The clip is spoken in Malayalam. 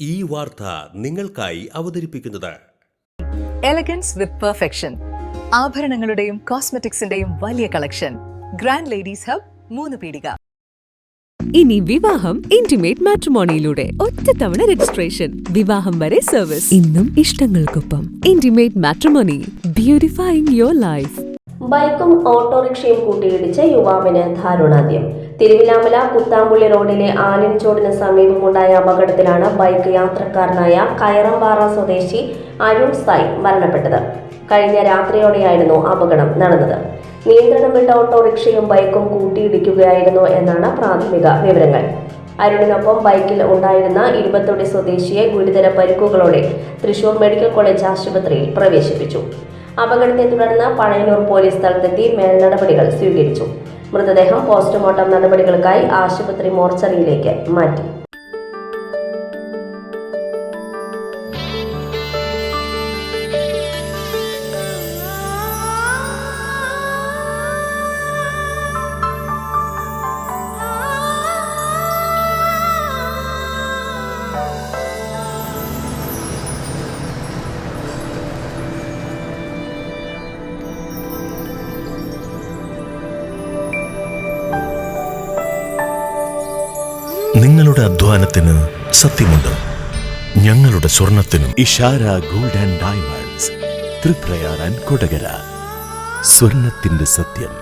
ഈ വാർത്ത നിങ്ങൾക്കായി അവതരിപ്പിക്കുന്നത് എലഗൻസ് വിത്ത് പെർഫെക്ഷൻ. ആഭരണങ്ങളുടെയും കോസ്മെറ്റിക്സിന്റെയും വലിയ കളക്ഷൻ. ഗ്രാൻഡ് ലേഡീസ് ഹബ്, 3 പീടിക. ഇനി വിവാഹം ഇന്റിമേറ്റ് മാട്രിമോണിയിലൂടെ ഒറ്റത്തവണ രജിസ്ട്രേഷൻ, വിവാഹം വരെ സർവീസ്. ഇന്നും ഇഷ്ടങ്ങൾക്കൊപ്പം ഇന്റിമേറ്റ് മാട്രിമോണി, ബ്യൂട്ടിഫൈയിങ് യുവർ ലൈഫ്. ബൈക്കും ഓട്ടോറിക്ഷയും കൂട്ടിയിടിച്ച് യുവാവിന് ദാരുണാന്ത്യം. തിരുവിലാമല കുത്താമ്പുള്ളി റോഡിലെ ആലിൻചോടിന് സമീപമുണ്ടായ അപകടത്തിലാണ് ബൈക്ക് യാത്രക്കാരനായ കയറമ്പാറ സ്വദേശി അരുൺ സായി മരണപ്പെട്ടത്. കഴിഞ്ഞ രാത്രിയോടെയായിരുന്നു അപകടം നടന്നത്. നിയന്ത്രണം വിട്ട ഓട്ടോറിക്ഷയും ബൈക്കും കൂട്ടിയിടിക്കുകയായിരുന്നു എന്നാണ് പ്രാഥമിക വിവരങ്ങൾ. അരുണിനൊപ്പം ബൈക്കിൽ ഉണ്ടായിരുന്ന ഇരുപത്തൊടി സ്വദേശിയെ ഗുരുതര പരിക്കുകളോടെ തൃശൂർ മെഡിക്കൽ കോളേജ് ആശുപത്രിയിൽ പ്രവേശിപ്പിച്ചു. അപകടത്തെ തുടർന്ന് പഴയന്നൂർ പോലീസ് സ്ഥലത്തെത്തി മേൽനടപടികൾ സ്വീകരിച്ചു. മൃതദേഹം പോസ്റ്റ്മോർട്ടം നടപടികൾക്കായി ആശുപത്രി മോർച്ചറിയിലേക്ക് മാറ്റി. നിങ്ങളുടെ അധ്വാനത്തിന് സത്യമുണ്ട്, ഞങ്ങളുടെ സ്വർണത്തിനും. Ishara gold and diamonds, Triprayar and Kodakara. സ്വർണത്തിന്റെ സത്യം.